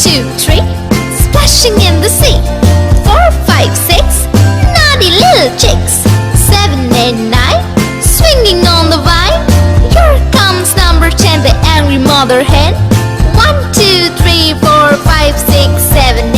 2, 3, splashing in the sea. 4, 5, 6, naughty little chicks. 7, 8, 9, swinging on the vine. Here comes number 10, the angry mother hen. 1, 2, 3, 4, 5, 6, 7,